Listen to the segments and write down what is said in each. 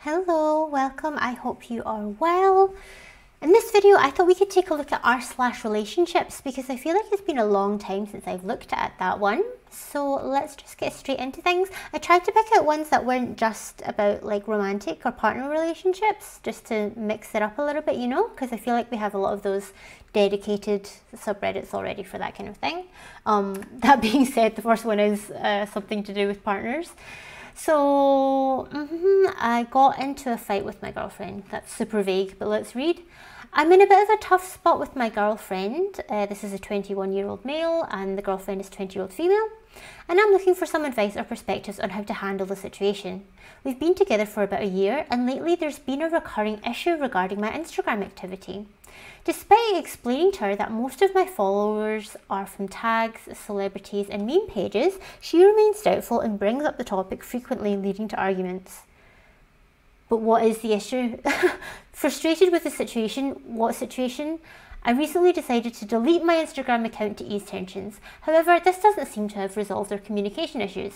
Hello, welcome. I hope you are well. In this video, I thought we could take a look at r/relationships because I feel like it's been a long time since I've looked at that one. So let's just get straight into things. I tried to pick out ones that weren't just about like romantic or partner relationships, just to mix it up a little bit, you know, because I feel like we have a lot of those dedicated subreddits already for that kind of thing. That being said, the first one is something to do with partners. So, I got into a fight with my girlfriend. That's super vague, but let's read. I'm in a bit of a tough spot with my girlfriend. This is a 21-year-old male and the girlfriend is 20-year-old female. And I'm looking for some advice or perspectives on how to handle the situation. We've been together for about a year and lately there's been a recurring issue regarding my Instagram activity. Despite explaining to her that most of my followers are from tags, celebrities and meme pages, she remains doubtful and brings up the topic frequently, leading to arguments. But what is the issue? Frustrated with the situation, what situation? I recently decided to delete my Instagram account to ease tensions. However, this doesn't seem to have resolved our communication issues.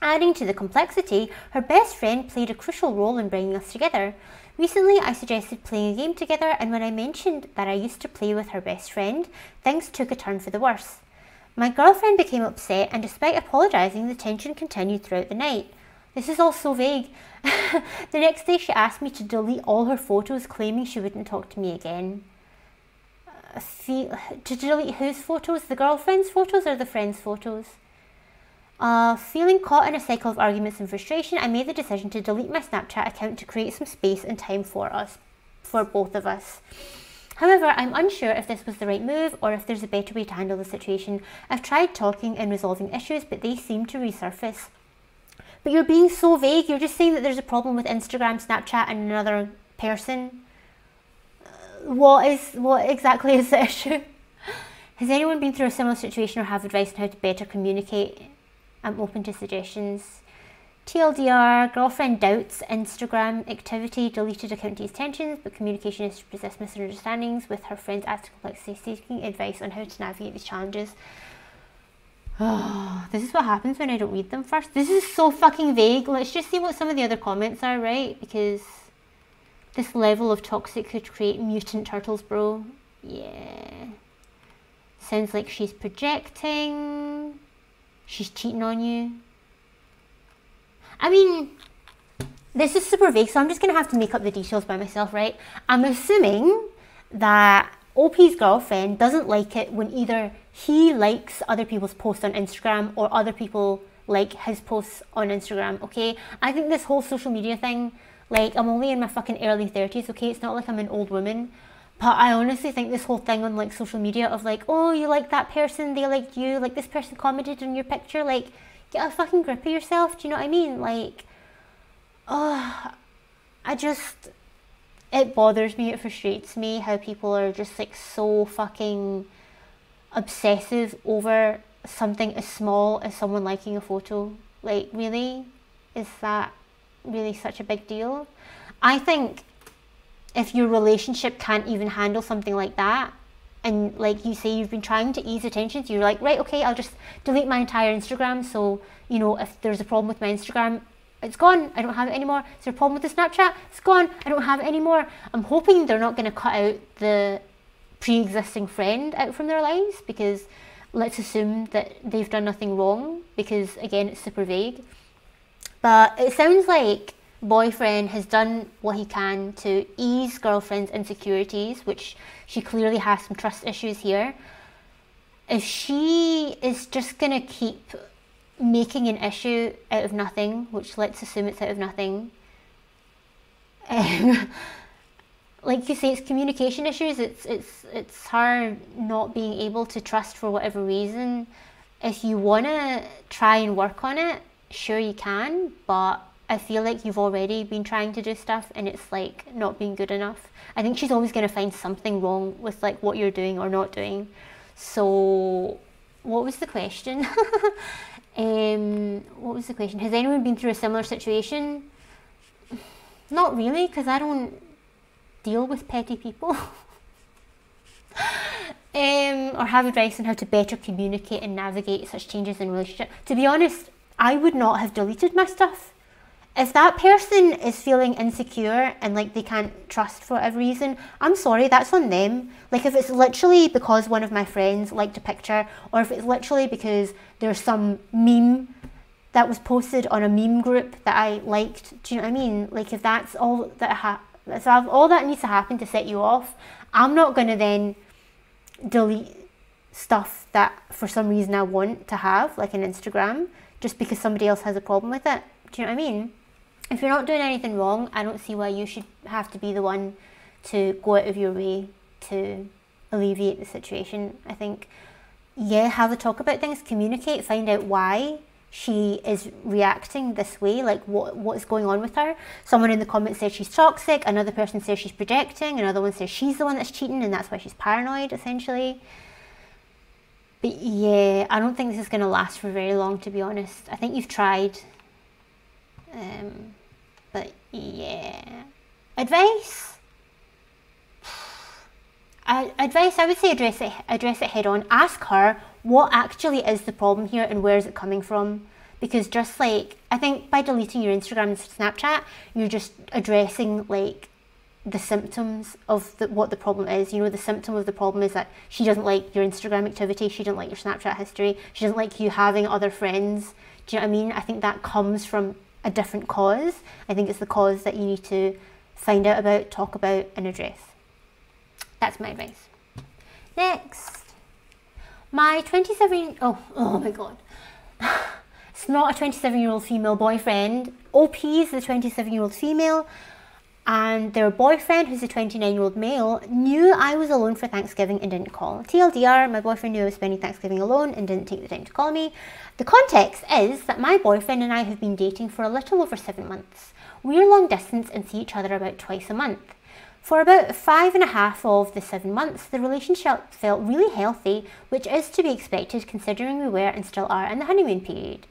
Adding to the complexity, her best friend played a crucial role in bringing us together. Recently, I suggested playing a game together, and when I mentioned that I used to play with her best friend, things took a turn for the worse. My girlfriend became upset, and despite apologising, the tension continued throughout the night. This is all so vague. The next day, she asked me to delete all her photos, claiming she wouldn't talk to me again. To delete whose photos? The girlfriend's photos or the friend's photos? Feeling caught in a cycle of arguments and frustration, I made the decision to delete my Snapchat account to create some space and time for both of us. However, I'm unsure if this was the right move or if there's a better way to handle the situation. I've tried talking and resolving issues, but they seem to resurface. But you're being so vague. You're just saying that there's a problem with Instagram, Snapchat and another person. What exactly is the issue? Has anyone been through a similar situation or have advice on how to better communicate? I'm open to suggestions. TLDR, girlfriend doubts Instagram activity, deleted account to ease tensions, but communication is to persist misunderstandings with her friends asking complexity, seeking advice on how to navigate these challenges. Oh, this is what happens when I don't read them first. This is so fucking vague. Let's just see what some of the other comments are, right? Because this level of toxic could create mutant turtles, bro. Yeah. Sounds like she's projecting. She's cheating on you. I mean, this is super vague, so I'm just going to have to make up the details by myself, right? I'm assuming that OP's girlfriend doesn't like it when either he likes other people's posts on Instagram or other people like his posts on Instagram, okay? I think this whole social media thing, like, I'm only in my fucking early 30s, okay? It's not like I'm an old woman. But I honestly think this whole thing on like social media of like, oh, you like that person, they liked you, like this person commented on your picture, like, get a fucking grip of yourself, do you know what I mean? Like, it bothers me, it frustrates me how people are just like so fucking obsessive over something as small as someone liking a photo. Like, really? Is that really such a big deal? I think if your relationship can't even handle something like that, and like you say you've been trying to ease the tensions, you're like, right, okay, I'll just delete my entire Instagram, so, you know, if there's a problem with my Instagram, it's gone, I don't have it anymore. Is there a problem with the Snapchat? It's gone, I don't have it anymore. I'm hoping they're not going to cut out the pre-existing friend out from their lives, because let's assume that they've done nothing wrong, because again, it's super vague. But it sounds like boyfriend has done what he can to ease girlfriend's insecurities, which she clearly has some trust issues here. If she is just gonna keep making an issue out of nothing, which let's assume it's out of nothing, like you say, it's communication issues, it's her not being able to trust for whatever reason. If you wanna try and work on it, sure you can, but I feel like you've already been trying to do stuff and it's like not being good enough. I think she's always going to find something wrong with like what you're doing or not doing. So what was the question? What was the question? Has anyone been through a similar situation? Not really, because I don't deal with petty people. Or have advice on how to better communicate and navigate such changes in relationship. To be honest, I would not have deleted my stuff if that person is feeling insecure and like they can't trust for whatever reason, I'm sorry, that's on them. Like if it's literally because one of my friends liked a picture, or if it's literally because there's some meme that was posted on a meme group that I liked, do you know what I mean? Like if that's all that all that needs to happen to set you off, I'm not going to then delete stuff that for some reason I want to have, like an Instagram, just because somebody else has a problem with it. Do you know what I mean? If you're not doing anything wrong, I don't see why you should have to be the one to go out of your way to alleviate the situation. I think, yeah, have a talk about things, communicate, find out why she is reacting this way, like what's going on with her. Someone in the comments says she's toxic, another person says she's projecting, another one says she's the one that's cheating and that's why she's paranoid, essentially. But yeah, I don't think this is going to last for very long, to be honest. I think you've tried. But yeah, advice, I would say address it head on. Ask her what actually is the problem here and where is it coming from. Because just like, I think by deleting your Instagram and Snapchat, you're just addressing like the symptoms of what the problem is. You know, the symptom of the problem is that she doesn't like your Instagram activity, she doesn't like your Snapchat history, she doesn't like you having other friends. Do you know what I mean? I think that comes from a different cause. I think it's the cause that you need to find out about, talk about and address. That's my advice. Next, my 27, oh my god. It's not a 27-year-old female boyfriend. OP is the 27-year-old female, and their boyfriend, who's a 29-year-old male, knew I was alone for Thanksgiving and didn't call. TLDR, my boyfriend knew I was spending Thanksgiving alone and didn't take the time to call me. The context is that my boyfriend and I have been dating for a little over 7 months. We're long distance and see each other about twice a month. For about 5.5 of the 7 months, the relationship felt really healthy, which is to be expected considering we were and still are in the honeymoon period.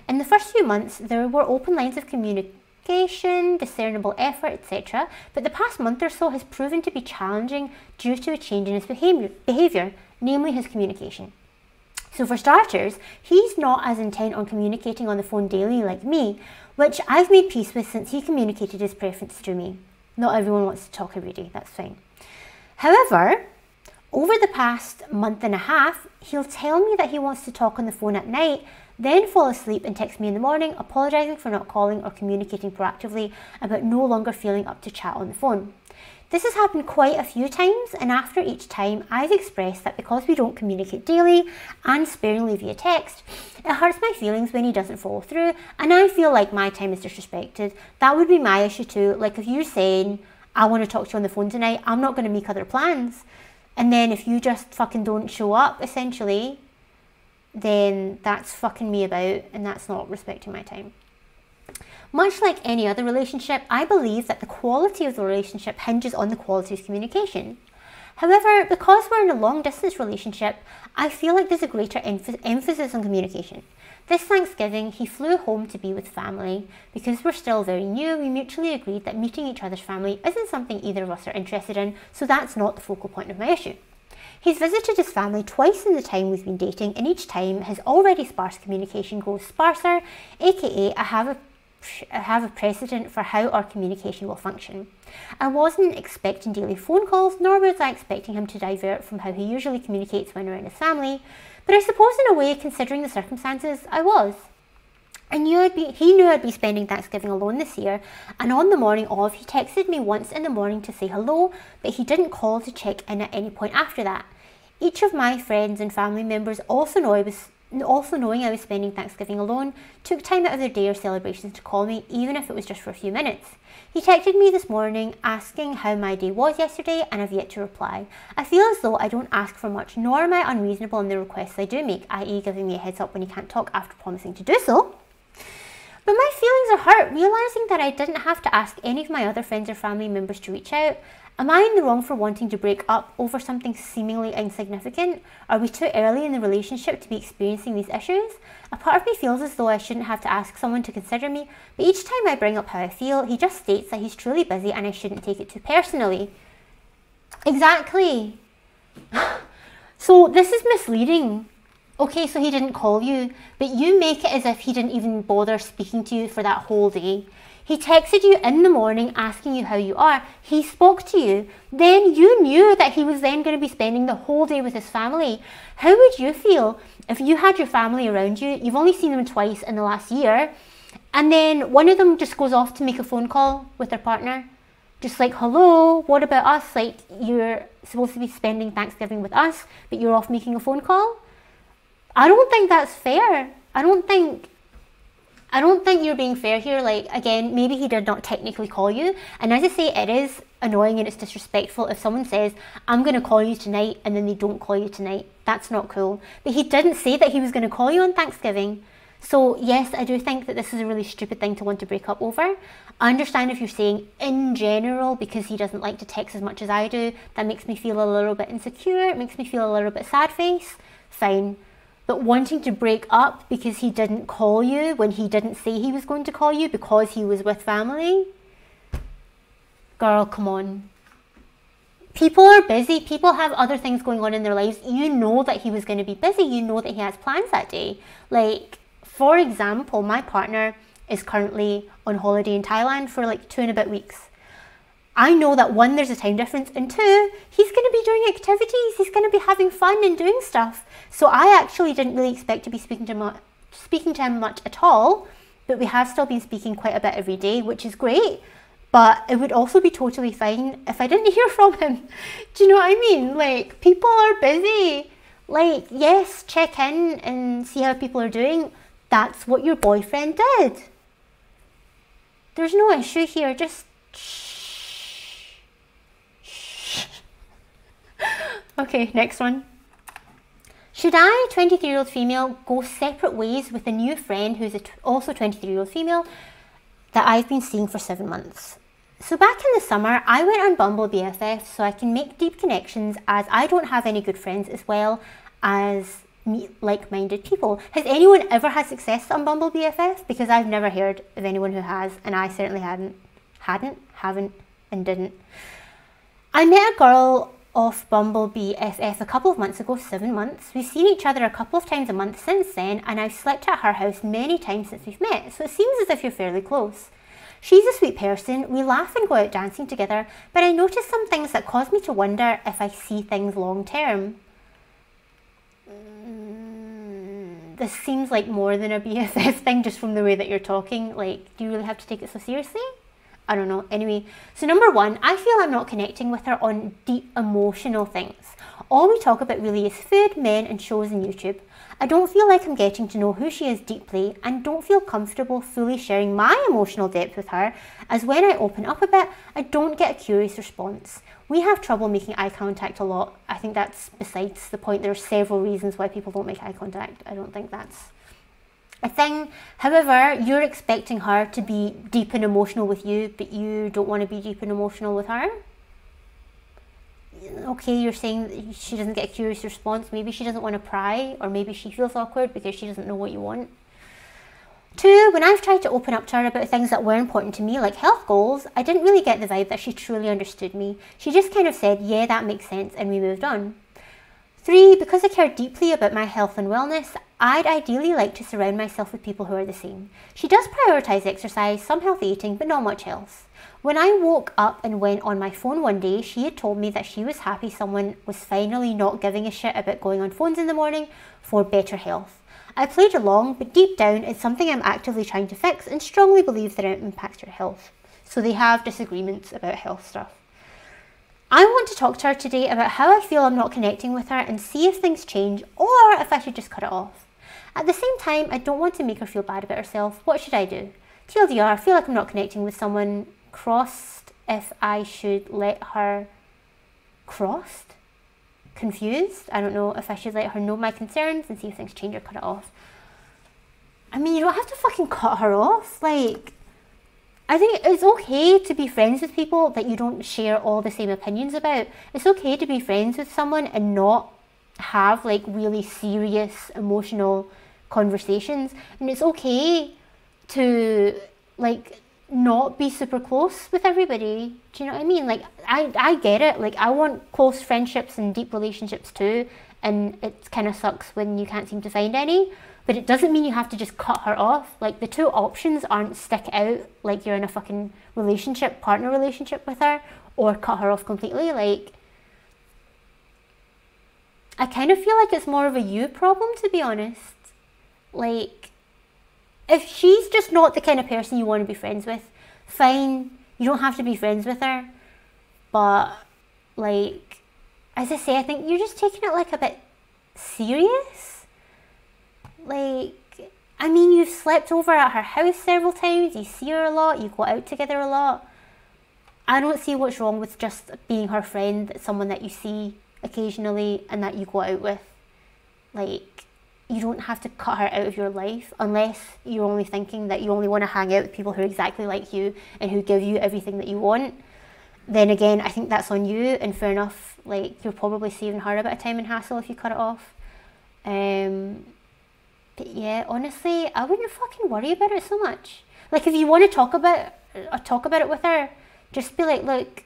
In the first few months, there were open lines of communication, discernible effort, etc. But the past month or so has proven to be challenging due to a change in his behaviour, namely his communication. So for starters, he's not as intent on communicating on the phone daily like me, which I've made peace with since he communicated his preference to me. Not everyone wants to talk every day, that's fine. However, over the past month and a half, he'll tell me that he wants to talk on the phone at night, then fall asleep and text me in the morning, apologising for not calling or communicating proactively about no longer feeling up to chat on the phone. This has happened quite a few times, and after each time I've expressed that because we don't communicate daily and sparingly via text, it hurts my feelings when he doesn't follow through and I feel like my time is disrespected. That would be my issue too. Like if you're saying, I want to talk to you on the phone tonight, I'm not going to make other plans. And then if you just fucking don't show up, essentially, then that's fucking me about and that's not respecting my time. Much like any other relationship, I believe that the quality of the relationship hinges on the quality of communication. However, because we're in a long distance relationship, I feel like there's a greater emphasis on communication. This Thanksgiving, he flew home to be with family. Because we're still very new, we mutually agreed that meeting each other's family isn't something either of us are interested in, so that's not the focal point of my issue. He's visited his family twice in the time we've been dating, and each time his already sparse communication grows sparser, aka I have a precedent for how our communication will function. I wasn't expecting daily phone calls, nor was I expecting him to divert from how he usually communicates when around his family, but I suppose in a way, considering the circumstances, I was. He knew I'd be spending Thanksgiving alone this year, and on the morning of, he texted me once in the morning to say hello, but he didn't call to check in at any point after that. Each of my friends and family members also knowing I was spending Thanksgiving alone, took time out of their day or celebrations to call me, even if it was just for a few minutes. He texted me this morning asking how my day was yesterday, and I've yet to reply. I feel as though I don't ask for much, nor am I unreasonable in the requests I do make, i.e. giving me a heads up when he can't talk after promising to do so. But my feelings are hurt, realising that I didn't have to ask any of my other friends or family members to reach out. Am I in the wrong for wanting to break up over something seemingly insignificant? Are we too early in the relationship to be experiencing these issues? A part of me feels as though I shouldn't have to ask someone to consider me, but each time I bring up how I feel, he just states that he's truly busy and I shouldn't take it too personally. Exactly. So this is misleading. Okay, so he didn't call you, but you make it as if he didn't even bother speaking to you for that whole day. He texted you in the morning asking you how you are. He spoke to you. Then you knew that he was then going to be spending the whole day with his family. How would you feel if you had your family around you, you've only seen them twice in the last year, and then one of them just goes off to make a phone call with their partner? Just like, hello, what about us? Like, you're supposed to be spending Thanksgiving with us, but you're off making a phone call? I don't think that's fair. I don't think you're being fair here. Like, again, maybe he did not technically call you. And as I say, it is annoying and it's disrespectful if someone says, I'm going to call you tonight, and then they don't call you tonight. That's not cool. But he didn't say that he was going to call you on Thanksgiving. So yes, I do think that this is a really stupid thing to want to break up over. I understand if you're saying in general, because he doesn't like to text as much as I do, that makes me feel a little bit insecure. It makes me feel a little bit sad face. Fine. But wanting to break up because he didn't call you when he didn't say he was going to call you because he was with family? Girl, come on. People are busy. People have other things going on in their lives. You know that he was going to be busy. You know that he has plans that day. Like, for example, my partner is currently on holiday in Thailand for like 2 and a bit weeks. I know that one, there's a time difference, and two, he's going to be doing activities. He's going to be having fun and doing stuff. So I actually didn't really expect to be speaking to him much at all, but we have still been speaking quite a bit every day, which is great. But it would also be totally fine if I didn't hear from him. Do you know what I mean? Like, people are busy. Like, yes, check in and see how people are doing. That's what your boyfriend did. There's no issue here. Just okay, next one. Should I, 23-year-old female, go separate ways with a new friend who's also 23-year-old female that I've been seeing for 7 months? So back in the summer, I went on Bumble BFF so I can make deep connections, as I don't have any good friends as well as meet like-minded people. Has anyone ever had success on Bumble BFF? Because I've never heard of anyone who has, and I certainly haven't, and didn't. I met a girl off Bumble BFF a couple of months ago, 7 months. We've seen each other a couple of times a month since then, and I've slept at her house many times since we've met, so it seems as if you're fairly close. She's a sweet person, we laugh and go out dancing together, but I noticed some things that cause me to wonder if I see things long term. This seems like more than a BFF thing just from the way that you're talking. Like, do you really have to take it so seriously? I don't know. Anyway, so number one, I feel I'm not connecting with her on deep emotional things. All we talk about really is food, men and shows and YouTube. I don't feel like I'm getting to know who she is deeply and don't feel comfortable fully sharing my emotional depth with her, as when I open up a bit, I don't get a curious response. We have trouble making eye contact a lot. I think that's besides the point. There are several reasons why people don't make eye contact. I don't think that's a thing. However, you're expecting her to be deep and emotional with you, but you don't want to be deep and emotional with her. Okay, you're saying that she doesn't get a curious response. Maybe she doesn't want to pry, or maybe she feels awkward because she doesn't know what you want. Two, when I've tried to open up to her about things that were important to me, like health goals, I didn't really get the vibe that she truly understood me. She just kind of said, yeah, that makes sense, and we moved on. Three, because I care deeply about my health and wellness, I'd ideally like to surround myself with people who are the same. She does prioritise exercise, some healthy eating, but not much else. When I woke up and went on my phone one day, she had told me that she was happy someone was finally not giving a shit about going on phones in the morning for better health. I played along, but deep down it's something I'm actively trying to fix and strongly believe that it impacts her health. So they have disagreements about health stuff. I want to talk to her today about how I feel I'm not connecting with her and see if things change or if I should just cut it off. At the same time, I don't want to make her feel bad about herself. What should I do? TLDR, I feel like I'm not connecting with someone. Crossed if I should let her... Crossed? Confused? I don't know if I should let her know my concerns and see if things change or cut it off. I mean, you don't have to fucking cut her off. Like, I think it's okay to be friends with people that you don't share all the same opinions about. It's okay to be friends with someone and not have like really serious emotional conversations. And it's okay to like not be super close with everybody. Do you know what I mean? Like, I get it. Like, I want close friendships and deep relationships too. and it kind of sucks when you can't seem to find any. But it doesn't mean you have to just cut her off. Like, the two options aren't stick out like you're in a fucking relationship, partner relationship with her, or cut her off completely. Like, I kind of feel like it's more of a you problem, to be honest. Like, if she's just not the kind of person you want to be friends with, fine, you don't have to be friends with her. But, like, as I say, I think you're just taking it, like, a bit serious. Like, I mean, you've slept over at her house several times, you see her a lot, you go out together a lot. I don't see what's wrong with just being her friend, someone that you see occasionally and that you go out with. Like, you don't have to cut her out of your life unless you're only thinking that you only want to hang out with people who are exactly like you and who give you everything that you want. Then again, I think that's on you, and fair enough, like, you're probably saving her a bit of time and hassle if you cut it off. But yeah, honestly, I wouldn't fucking worry about it so much. Like, if you want to talk about it with her, just be like, look,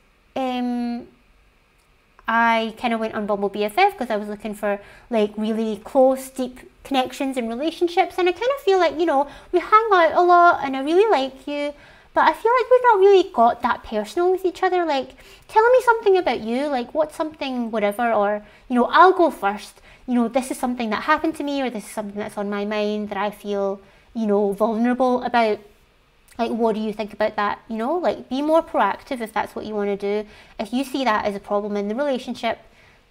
I kind of went on Bumble BFF because I was looking for, like, really close, deep connections and relationships, and I kind of feel like, you know, we hang out a lot and I really like you, but I feel like we've not really got that personal with each other. Like, tell me something about you, like, what's something, whatever, or, you know, I'll go first. You know, this is something that happened to me, or this is something that's on my mind that I feel, you know, vulnerable about. Like, what do you think about that? You know, like, be more proactive if that's what you want to do. If you see that as a problem in the relationship,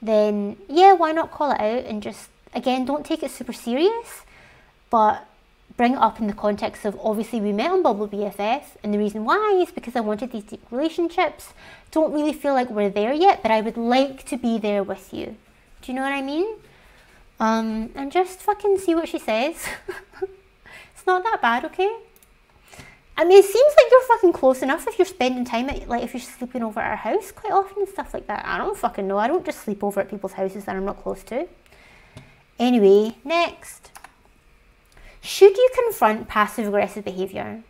then yeah, why not call it out and just, again, don't take it super serious, but bring it up in the context of, obviously we met on Bumble BFF, and the reason why is because I wanted these deep relationships. Don't really feel like we're there yet, but I would like to be there with you. Do you know what I mean? And just fucking see what she says. It's not that bad, okay? I mean, it seems like you're fucking close enough if you're spending time at, like, if you're sleeping over at our house quite often and stuff like that. I don't fucking know. I don't just sleep over at people's houses that I'm not close to. Anyway, next. Should you confront passive-aggressive behaviour?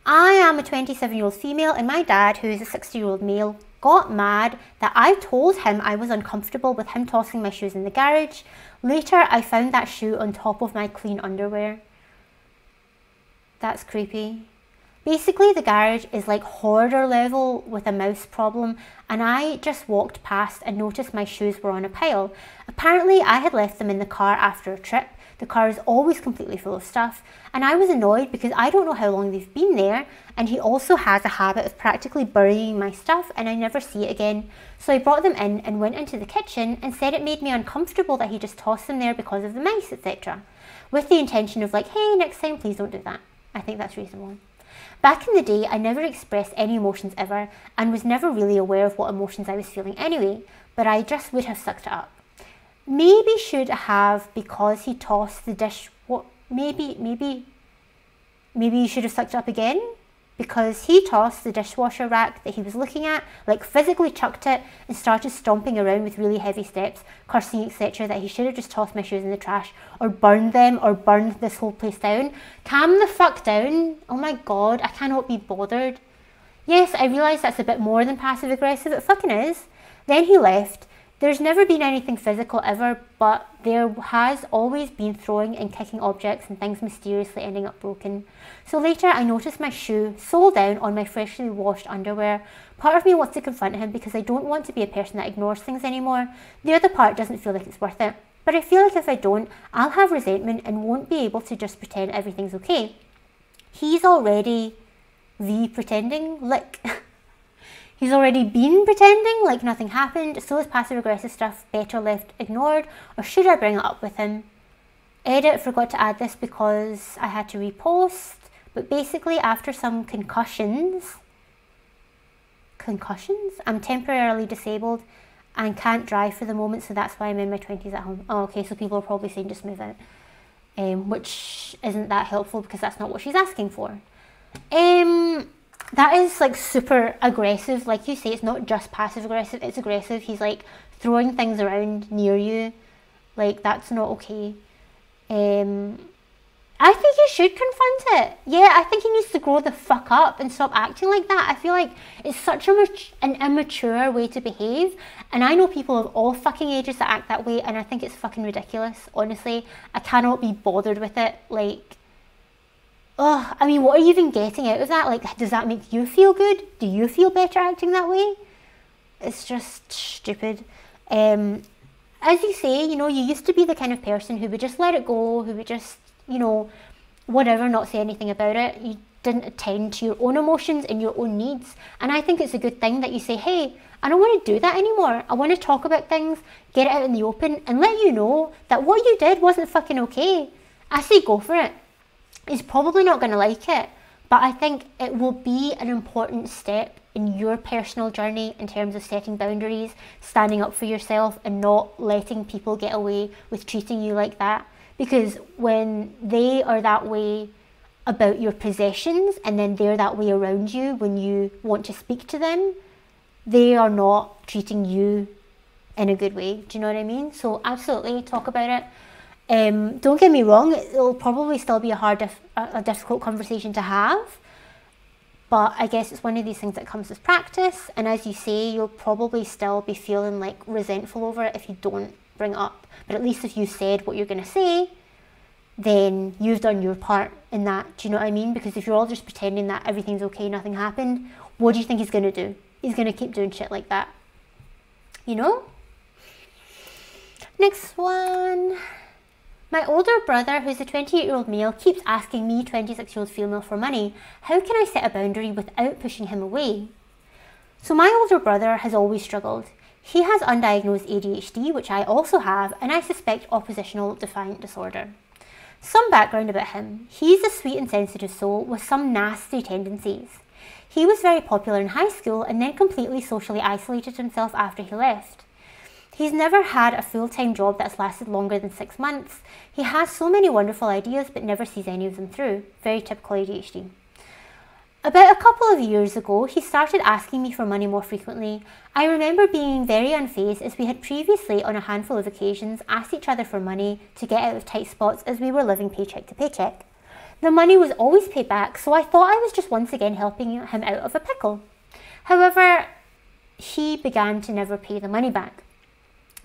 I am a 27-year-old female, and my dad, who is a 60-year-old male, got mad that I told him I was uncomfortable with him tossing my shoes in the garage. Later, I found that shoe on top of my clean underwear. That's creepy. Basically, the garage is like hoarder level with a mouse problem, and I just walked past and noticed my shoes were on a pile. Apparently, I had left them in the car after a trip. The car is always completely full of stuff, and I was annoyed because I don't know how long they've been there, and he also has a habit of practically burying my stuff and I never see it again. So I brought them in and went into the kitchen and said it made me uncomfortable that he just tossed them there because of the mice, etc. With the intention of like, hey, next time please don't do that. I think that's reasonable. Back in the day, I never expressed any emotions ever and was never really aware of what emotions I was feeling anyway, but I just would have sucked it up. Maybe should have, because he tossed the dish, maybe you should have sucked it up again, because he tossed the dishwasher rack that he was looking at, like physically chucked it and started stomping around with really heavy steps, cursing, etc., that he should have just tossed my shoes in the trash or burned them or burned this whole place down. Calm the fuck down. Oh my god, I cannot be bothered. Yes, I realise that's a bit more than passive aggressive, it fucking is. Then he left. There's never been anything physical ever, but there has always been throwing and kicking objects and things mysteriously ending up broken. So later I noticed my shoe sole down on my freshly washed underwear. Part of me wants to confront him because I don't want to be a person that ignores things anymore. The other part doesn't feel like it's worth it. But I feel like if I don't, I'll have resentment and won't be able to just pretend everything's okay. He's already pretending, like... He's already been pretending like nothing happened, so is passive aggressive stuff better left ignored, or should I bring it up with him? Edit, forgot to add this because I had to repost, but basically after some concussions, I'm temporarily disabled and can't drive for the moment, so that's why I'm in my 20s at home. Oh, okay, so people are probably saying just move out, which isn't that helpful because that's not what she's asking for. That is like super aggressive. Like you say, it's not just passive aggressive, it's aggressive. He's like throwing things around near you. Like, that's not okay. I I think he should confront it. Yeah, I think he needs to grow the fuck up and stop acting like that. I feel like it's such an immature way to behave. And I know people of all fucking ages that act that way, and I think it's fucking ridiculous, honestly. I cannot be bothered with it. Like, oh, I mean, what are you even getting out of that? Like, does that make you feel good? Do you feel better acting that way? It's just stupid. As you say, you know, you used to be the kind of person who would just let it go, who would just, you know, whatever, not say anything about it. You didn't attend to your own emotions and your own needs. And I think it's a good thing that you say, hey, I don't want to do that anymore. I want to talk about things, get it out in the open, and let you know that what you did wasn't fucking okay. I say go for it. He's probably not going to like it, but I think it will be an important step in your personal journey in terms of setting boundaries, standing up for yourself, and not letting people get away with treating you like that. Because when they are that way about your possessions, and then they're that way around you when you want to speak to them, they are not treating you in a good way. Do you know what I mean? So absolutely talk about it. Don't get me wrong, it'll probably still be a difficult conversation to have, but I guess it's one of these things that comes with practice. And as you say, you'll probably still be feeling like resentful over it if you don't bring it up. But at least if you said what you're going to say, then you've done your part in that. Do you know what I mean? Because if you're all just pretending that everything's okay, nothing happened, what do you think he's going to do? He's going to keep doing shit like that. You know? Next one. My older brother, who's a 28-year-old male, keeps asking me, 26-year-old female, for money. How can I set a boundary without pushing him away? So my older brother has always struggled. He has undiagnosed ADHD, which I also have, and I suspect oppositional defiant disorder. Some background about him. He's a sweet and sensitive soul with some nasty tendencies. He was very popular in high school and then completely socially isolated himself after he left. He's never had a full-time job that's lasted longer than 6 months. He has so many wonderful ideas but never sees any of them through. Very typical ADHD. About a couple of years ago, he started asking me for money more frequently. I remember being very unfazed as we had previously, on a handful of occasions, asked each other for money to get out of tight spots as we were living paycheck to paycheck. The money was always paid back, so I thought I was just once again helping him out of a pickle. However, he began to never pay the money back.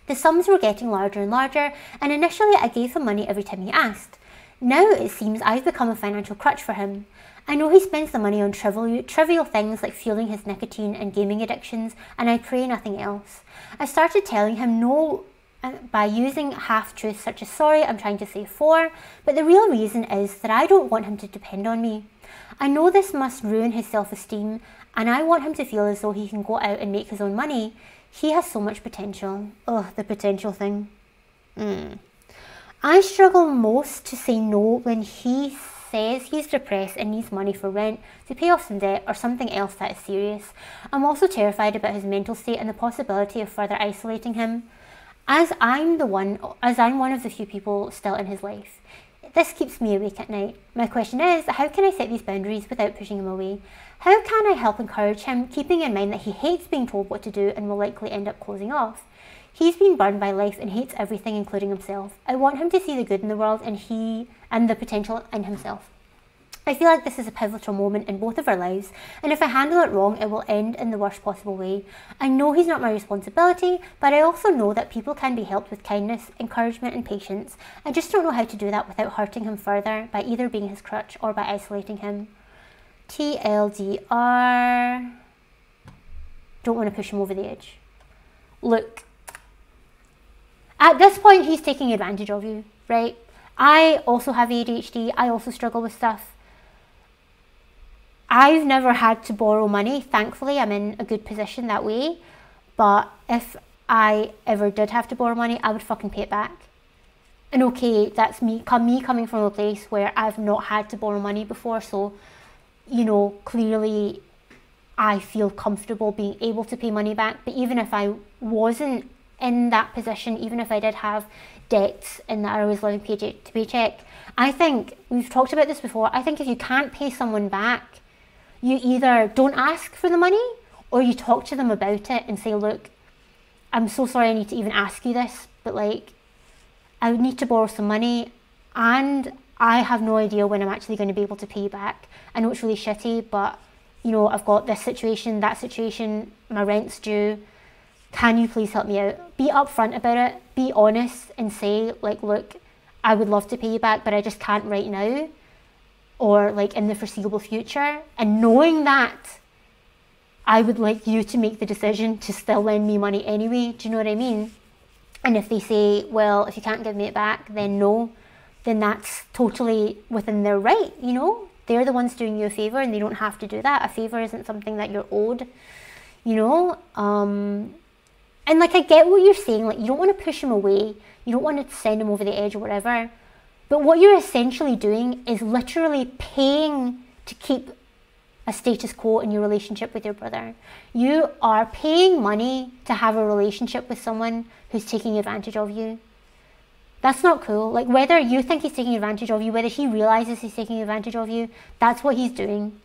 The sums were getting larger and larger, and initially I gave him money every time he asked. Now it seems I've become a financial crutch for him. I know he spends the money on trivial things like fueling his nicotine and gaming addictions, and I pray nothing else. I started telling him no by using half-truths such as sorry, I'm trying to save for, but the real reason is that I don't want him to depend on me. I know this must ruin his self-esteem, and I want him to feel as though he can go out and make his own money. He has so much potential. Ugh, the potential thing. I struggle most to say no when he says he's depressed and needs money for rent, to pay off some debt, or something else that is serious. I'm also terrified about his mental state and the possibility of further isolating him, as I'm one of the few people still in his life. This keeps me awake at night. My question is, how can I set these boundaries without pushing him away? How can I help encourage him, keeping in mind that he hates being told what to do and will likely end up closing off? He's been burned by life and hates everything, including himself. I want him to see the good in the world and the potential in himself. I feel like this is a pivotal moment in both of our lives, and if I handle it wrong, it will end in the worst possible way. I know he's not my responsibility, but I also know that people can be helped with kindness, encouragement, and patience. I just don't know how to do that without hurting him further by either being his crutch or by isolating him. TLDR. Don't want to push him over the edge. Look, at this point, he's taking advantage of you, right? I also have ADHD. I also struggle with stuff. I've never had to borrow money. Thankfully, I'm in a good position that way. But if I ever did have to borrow money, I would fucking pay it back. And okay, that's me coming from a place where I've not had to borrow money before. So, you know, clearly I feel comfortable being able to pay money back. But even if I wasn't in that position, even if I did have debts and that I was living paycheck to paycheck, I think, we've talked about this before, I think if you can't pay someone back, you either don't ask for the money or you talk to them about it and say, look, I'm so sorry I need to even ask you this, but like, I would need to borrow some money and I have no idea when I'm actually going to be able to pay you back. I know it's really shitty, but you know, I've got this situation, that situation, my rent's due. Can you please help me out? Be upfront about it, be honest and say like, look, I would love to pay you back, but I just can't right now, or like in the foreseeable future. And knowing that, I would like you to make the decision to still lend me money anyway. Do you know what I mean? And if they say, well, if you can't give me it back, then no, then that's totally within their right, you know? They're the ones doing you a favour and they don't have to do that. A favour isn't something that you're owed, you know? And like, I get what you're saying, like you don't want to push him away, you don't want to send him over the edge or whatever, but what you're essentially doing is literally paying to keep a status quo in your relationship with your brother. You are paying money to have a relationship with someone who's taking advantage of you. That's not cool. Like, whether you think he's taking advantage of you, whether he realizes he's taking advantage of you, that's what he's doing.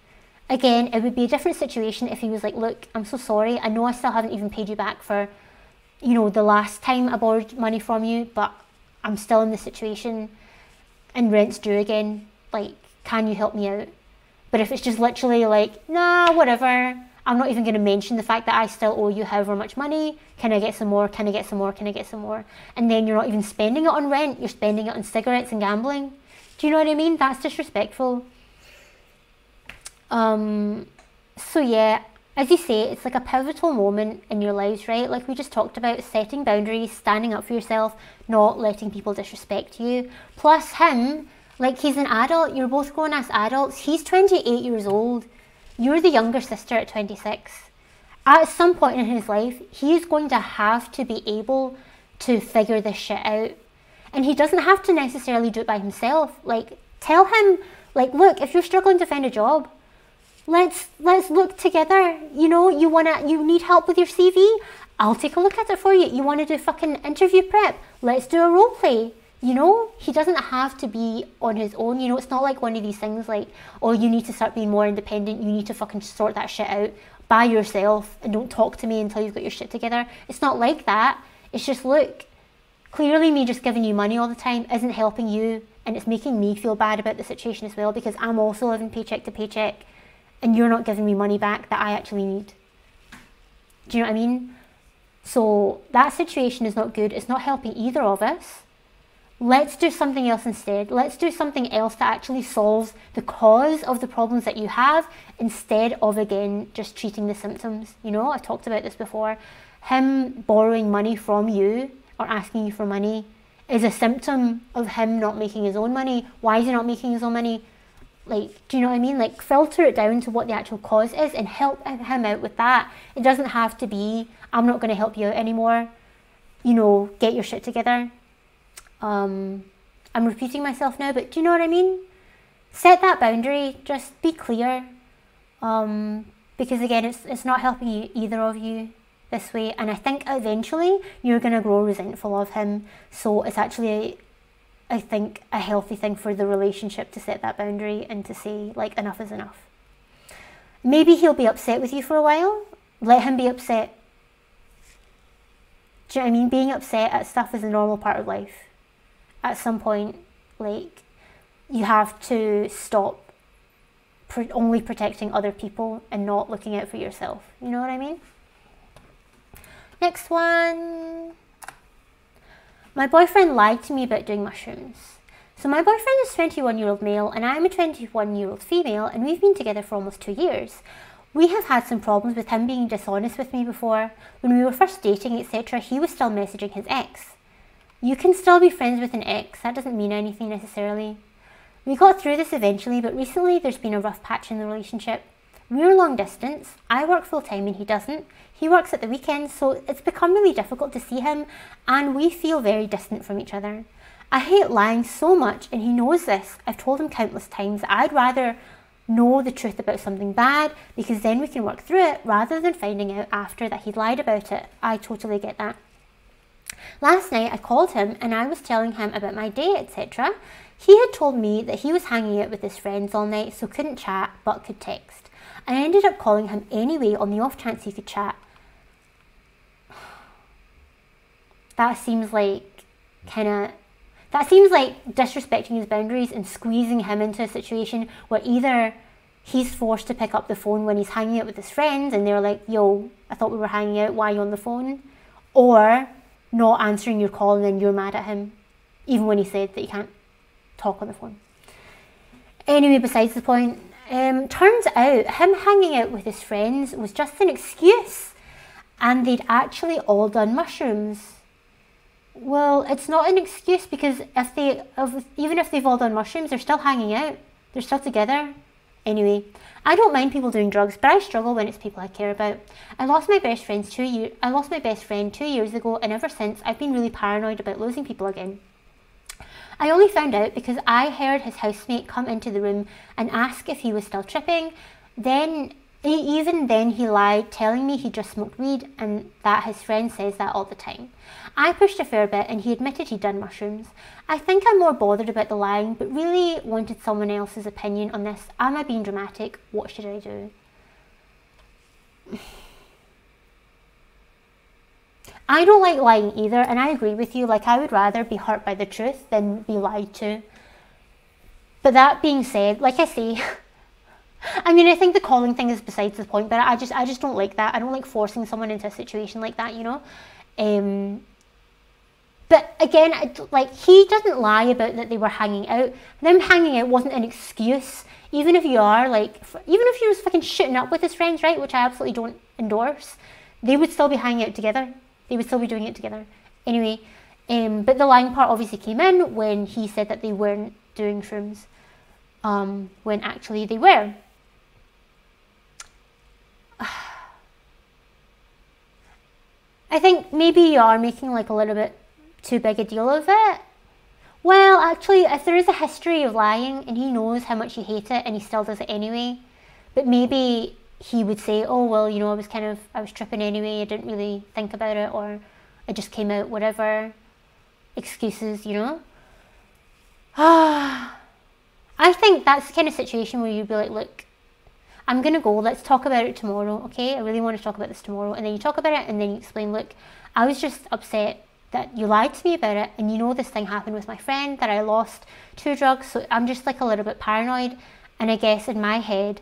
Again, it would be a different situation if he was like, look, I'm so sorry, I know I still haven't even paid you back for, you know, the last time I borrowed money from you, but I'm still in this situation and rent's due again, like, can you help me out? But if it's just literally like, nah, whatever, I'm not even going to mention the fact that I still owe you however much money, can I get some more, can I get some more, can I get some more? And then you're not even spending it on rent, you're spending it on cigarettes and gambling. Do you know what I mean? That's disrespectful. So yeah, as you say, it's like a pivotal moment in your lives, right? Like we just talked about, setting boundaries, standing up for yourself, not letting people disrespect you. Plus him, like he's an adult, you're both grown-ass adults. He's 28 years old. You're the younger sister at 26. At some point in his life, he's going to have to be able to figure this shit out. And he doesn't have to necessarily do it by himself. Like, tell him, like, look, if you're struggling to find a job, let's look together. You know, you need help with your CV? I'll take a look at it for you. You want to do fucking interview prep? Let's do a role play. You know, he doesn't have to be on his own. You know, it's not like one of these things like, oh, you need to start being more independent. You need to fucking sort that shit out by yourself and don't talk to me until you've got your shit together. It's not like that. It's just, look, clearly me just giving you money all the time isn't helping you, and it's making me feel bad about the situation as well, because I'm also living paycheck to paycheck and you're not giving me money back that I actually need. Do you know what I mean? So that situation is not good. It's not helping either of us. Let's do something else instead. Let's do something else that actually solves the cause of the problems that you have, instead of, again, just treating the symptoms. You know, I've talked about this before. Him borrowing money from you or asking you for money is a symptom of him not making his own money. Why is he not making his own money? Like, do you know what I mean? Like, filter it down to what the actual cause is and help him out with that. It doesn't have to be, I'm not going to help you out anymore. You know, get your shit together. I'm repeating myself now, but do you know what I mean? Set that boundary, just be clear. Because again, it's not helping either of you this way. And I think eventually you're going to grow resentful of him. So it's actually, I think, a healthy thing for the relationship to set that boundary and to say, like, enough is enough. Maybe he'll be upset with you for a while. Let him be upset. Do you know what I mean? Being upset at stuff is a normal part of life. At some point, like, you have to stop only protecting other people and not looking out for yourself. You know what I mean? Next one. My boyfriend lied to me about doing mushrooms. So my boyfriend is a 21-year-old male and I'm a 21-year-old female, and we've been together for almost 2 years. We have had some problems with him being dishonest with me before. When we were first dating, etc., he was still messaging his ex. You can still be friends with an ex, that doesn't mean anything necessarily. We got through this eventually, but recently there's been a rough patch in the relationship. We're long distance, I work full time and he doesn't. He works at the weekends, so it's become really difficult to see him and we feel very distant from each other. I hate lying so much and he knows this. I've told him countless times that I'd rather know the truth about something bad, because then we can work through it rather than finding out after that he'd lied about it. I totally get that. Last night I called him and I was telling him about my day, etc. He had told me that he was hanging out with his friends all night, so couldn't chat but could text. I ended up calling him anyway on the off chance he could chat. That seems like That seems like disrespecting his boundaries and squeezing him into a situation where either he's forced to pick up the phone when he's hanging out with his friends and they're like, yo, I thought we were hanging out, why are you on the phone? Or not answering your call and then you're mad at him, even when he said that you can't talk on the phone. Anyway, besides the point, turns out him hanging out with his friends was just an excuse and they'd actually all done mushrooms. Well, it's not an excuse because even if they've all done mushrooms, they're still hanging out. They're still together. Anyway, I don't mind people doing drugs, but I struggle when it's people I care about. I lost my best friend 2 years ago, and ever since I've been really paranoid about losing people again. I only found out because I heard his housemate come into the room and ask if he was still tripping. Even then he lied, telling me he just smoked weed and that his friend says that all the time. I pushed a fair bit and he admitted he'd done mushrooms. I think I'm more bothered about the lying, but really wanted someone else's opinion on this. Am I being dramatic? What should I do? I don't like lying either, and I agree with you. Like, I would rather be hurt by the truth than be lied to. But that being said, like I say, I mean, I think the calling thing is besides the point, but I just don't like that. I don't like forcing someone into a situation like that, you know? But again, like, he doesn't lie about that they were hanging out. Them hanging out wasn't an excuse. Even if you are, like, even if you was fucking shooting up with his friends, right, which I absolutely don't endorse, they would still be hanging out together. They would still be doing it together. Anyway, but the lying part obviously came in when he said that they weren't doing shrooms, when actually they were. I think maybe you are making like a little bit too big a deal of it. Well, actually, if there is a history of lying and he knows how much you hate it and he still does it anyway, but maybe he would say, oh, well, you know, I was tripping anyway, I didn't really think about it, or it just came out, whatever. Excuses, you know? I think that's the kind of situation where you'd be like, look, I'm going to go, let's talk about it tomorrow, okay? I really want to talk about this tomorrow. And then you talk about it and then you explain, look, I was just upset that you lied to me about it, and you know this thing happened with my friend that I lost to drugs, so I'm just like a little bit paranoid, and I guess in my head,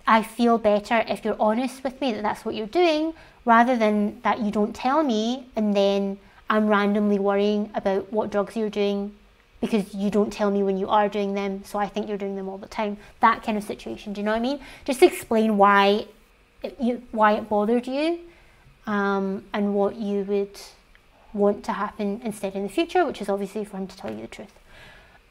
I feel better if you're honest with me that that's what you're doing, rather than that you don't tell me and then I'm randomly worrying about what drugs you're doing because you don't tell me when you are doing them, so I think you're doing them all the time. That kind of situation, do you know what I mean? Just explain why it bothered you, and what you would want to happen instead in the future, which is obviously for him to tell you the truth.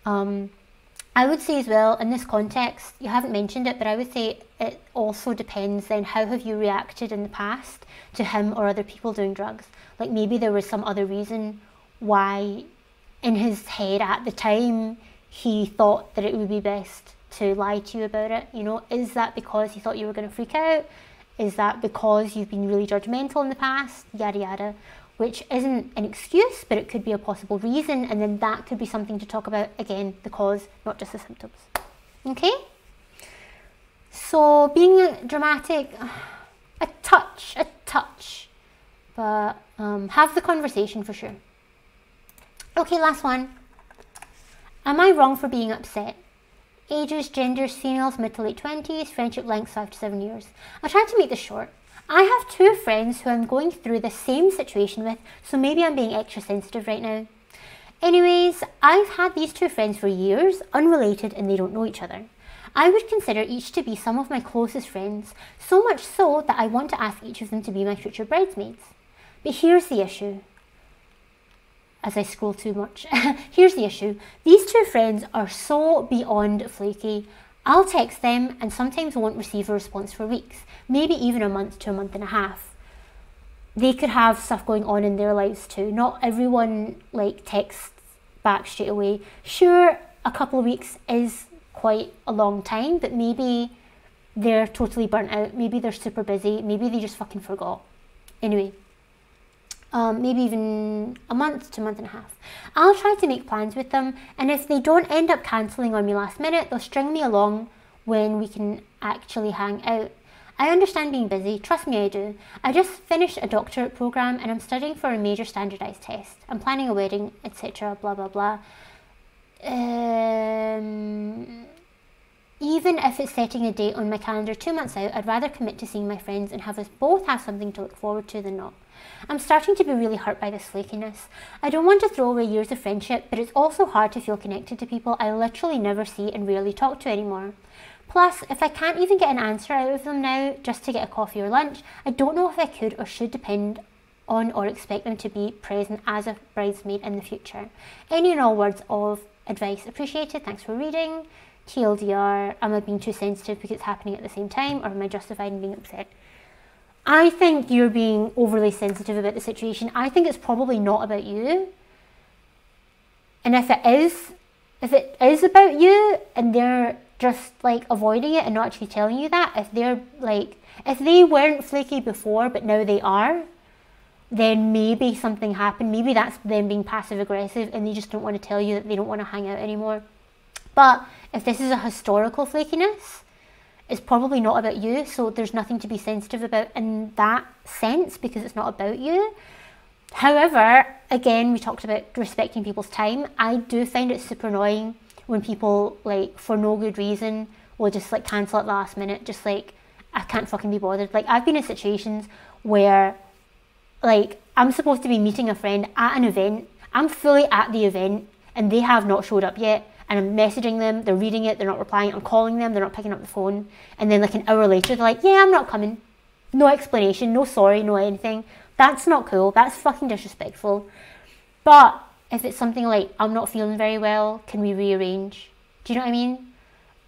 I would say as well, in this context, you haven't mentioned it, but I would say it also depends then, how have you reacted in the past to him or other people doing drugs? Like, maybe there was some other reason why in his head at the time he thought that it would be best to lie to you about it, you know? Is that because he thought you were going to freak out? Is that because you've been really judgmental in the past? Yada yada. Which isn't an excuse, but it could be a possible reason, and then that could be something to talk about. Again, the cause, not just the symptoms. Okay? So, being dramatic, a touch, but have the conversation for sure. Okay, last one. Am I wrong for being upset? Ages, genders, females, mid to late 20s, friendship length 5 to 7 years. I'll try to make this short. I have 2 friends who I'm going through the same situation with, so maybe I'm being extra sensitive right now. Anyways, I've had these 2 friends for years, unrelated, and they don't know each other. I would consider each to be some of my closest friends, so much so that I want to ask each of them to be my future bridesmaids. But here's the issue. As I scroll too much. Here's the issue. These 2 friends are so beyond flaky. I'll text them and sometimes won't receive a response for weeks, maybe even a month to a month and a half. They could have stuff going on in their lives too. Not everyone like texts back straight away. Sure, a couple of weeks is quite a long time, but maybe they're totally burnt out. Maybe they're super busy. Maybe they just fucking forgot. Anyway. Maybe even a month to a month and a half. I'll try to make plans with them, and if they don't end up cancelling on me last minute, they'll string me along when we can actually hang out. I understand being busy, trust me I do. I just finished a doctorate programme and I'm studying for a major standardised test. I'm planning a wedding, etc, blah blah blah. Even if it's setting a date on my calendar 2 months out, I'd rather commit to seeing my friends and have us both have something to look forward to than not. I'm starting to be really hurt by this flakiness. I don't want to throw away years of friendship, but it's also hard to feel connected to people I literally never see and rarely talk to anymore. Plus, if I can't even get an answer out of them now just to get a coffee or lunch, I don't know if I could or should depend on or expect them to be present as a bridesmaid in the future. Any and all words of advice appreciated. Thanks for reading. TLDR, am I being too sensitive because it's happening at the same time, or am I justified in being upset? I think you're being overly sensitive about the situation. I think it's probably not about you. And if it is about you and they're just like avoiding it and not actually telling you that, if they weren't flaky before but now they are, then maybe something happened. Maybe that's them being passive aggressive and they just don't want to tell you that they don't want to hang out anymore. But if this is a historical flakiness, it's probably not about you, so there's nothing to be sensitive about in that sense because it's not about you. However, again, we talked about respecting people's time. I do find it super annoying when people, like, for no good reason, will just, like, cancel at the last minute, just, like, I can't fucking be bothered. Like, I've been in situations where, like, I'm supposed to be meeting a friend at an event, I'm fully at the event, and they have not showed up yet, and I'm messaging them, they're reading it, they're not replying, I'm calling them, they're not picking up the phone, and then like an hour later, they're like, yeah, I'm not coming. No explanation, no sorry, no anything. That's not cool, that's fucking disrespectful. But if it's something like, I'm not feeling very well, can we rearrange? Do you know what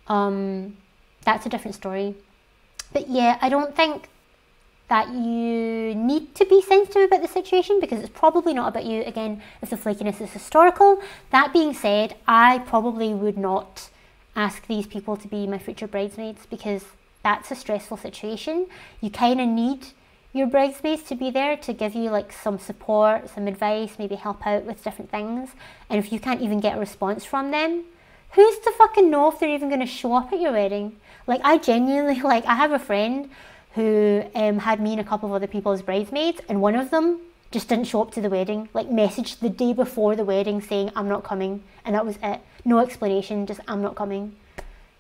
I mean? That's a different story. But yeah, I don't think that you need to be sensitive about the situation because it's probably not about you, again, if the flakiness is historical. That being said, I probably would not ask these people to be my future bridesmaids because that's a stressful situation. You kind of need your bridesmaids to be there to give you like some support, some advice, maybe help out with different things. And if you can't even get a response from them, who's to fucking know if they're even going to show up at your wedding? Like, I genuinely, like, I have a friend who had me and a couple of other people as bridesmaids, and one of them just didn't show up to the wedding, like messaged the day before the wedding saying, I'm not coming, and that was it. No explanation, just I'm not coming.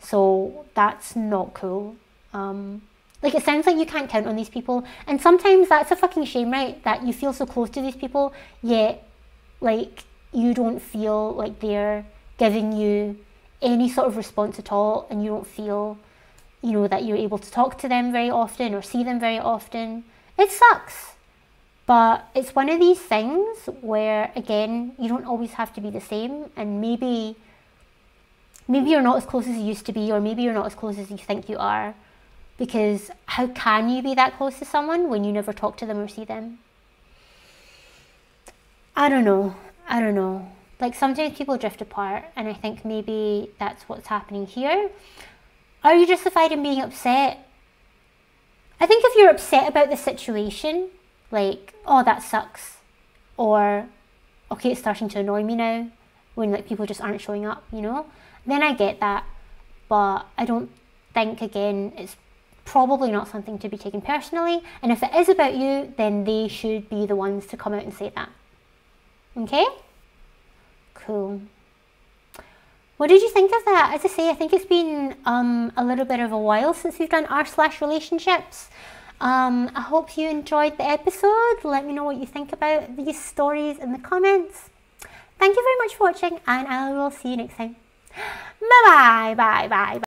So that's not cool. Like, it sounds like you can't count on these people, and sometimes that's a fucking shame, right? That you feel so close to these people, yet, like, you don't feel like they're giving you any sort of response at all, and you don't feel, you know, that you're able to talk to them very often or see them very often. It sucks. But it's one of these things where, again, you don't always have to be the same, and maybe you're not as close as you used to be, or maybe you're not as close as you think you are, because how can you be that close to someone when you never talk to them or see them? I don't know. Like, sometimes people drift apart, and I think maybe that's what's happening here. Are you justified in being upset? I think if you're upset about the situation, like, oh, that sucks, or, okay, it's starting to annoy me now, when, like, people just aren't showing up, you know, then I get that. But I don't think, again, it's probably not something to be taken personally, and if it is about you, then they should be the ones to come out and say that. Okay? Cool. What did you think of that? As I say, I think it's been a little bit of a while since we've done r/relationships. I hope you enjoyed the episode. Let me know what you think about these stories in the comments. Thank you very much for watching, and I will see you next time. Bye bye.